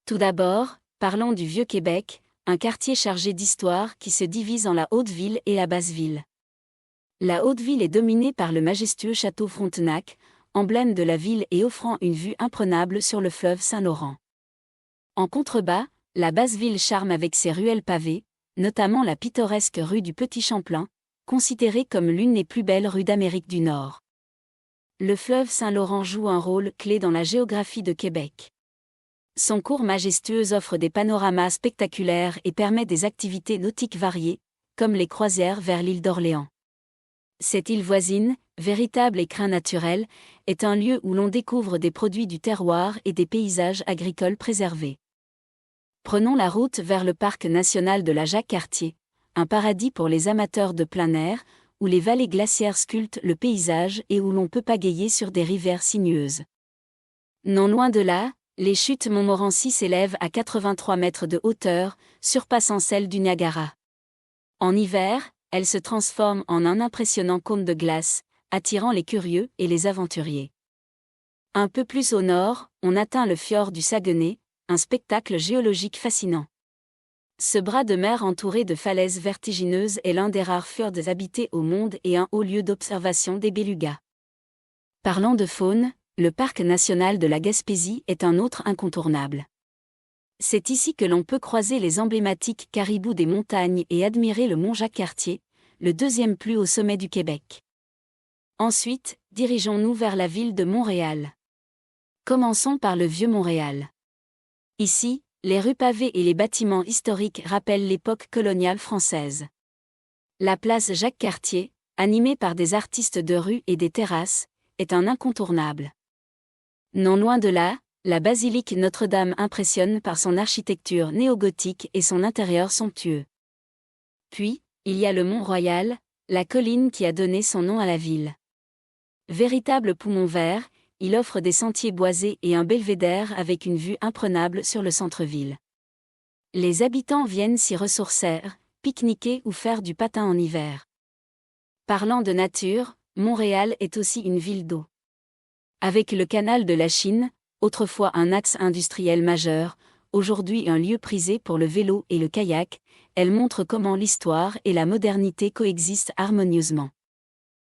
Tout d'abord, parlons du Vieux-Québec, un quartier chargé d'histoire qui se divise en la Haute-Ville et la Basse-Ville. La Haute-Ville est dominée par le majestueux château Frontenac, emblème de la ville et offrant une vue imprenable sur le fleuve Saint-Laurent. En contrebas, la Basse-Ville charme avec ses ruelles pavées, notamment la pittoresque rue du Petit-Champlain, considérée comme l'une des plus belles rues d'Amérique du Nord. Le fleuve Saint-Laurent joue un rôle clé dans la géographie de Québec. Son cours majestueux offre des panoramas spectaculaires et permet des activités nautiques variées, comme les croisières vers l'île d'Orléans. Cette île voisine, véritable écrin naturel, est un lieu où l'on découvre des produits du terroir et des paysages agricoles préservés. Prenons la route vers le parc national de la Jacques-Cartier, un paradis pour les amateurs de plein air, où les vallées glaciaires sculptent le paysage et où l'on peut pagayer sur des rivières sinueuses. Non loin de là, les chutes Montmorency s'élèvent à 83 mètres de hauteur, surpassant celles du Niagara. En hiver, elles se transforment en un impressionnant cône de glace, attirant les curieux et les aventuriers. Un peu plus au nord, on atteint le fjord du Saguenay, un spectacle géologique fascinant. Ce bras de mer entouré de falaises vertigineuses est l'un des rares fjords habités au monde et un haut lieu d'observation des belugas. Parlant de faune, le parc national de la Gaspésie est un autre incontournable. C'est ici que l'on peut croiser les emblématiques caribous des montagnes et admirer le mont Jacques-Cartier, le deuxième plus haut sommet du Québec. Ensuite, dirigeons-nous vers la ville de Montréal. Commençons par le Vieux-Montréal. Ici, les rues pavées et les bâtiments historiques rappellent l'époque coloniale française. La place Jacques-Cartier, animée par des artistes de rue et des terrasses, est un incontournable. Non loin de là, la basilique Notre-Dame impressionne par son architecture néo-gothique et son intérieur somptueux. Puis, il y a le Mont-Royal, la colline qui a donné son nom à la ville. Véritable poumon vert, il offre des sentiers boisés et un belvédère avec une vue imprenable sur le centre-ville. Les habitants viennent s'y ressourcer, pique-niquer ou faire du patin en hiver. Parlant de nature, Montréal est aussi une ville d'eau. Avec le canal de la Chine, autrefois un axe industriel majeur, aujourd'hui un lieu prisé pour le vélo et le kayak, elle montre comment l'histoire et la modernité coexistent harmonieusement.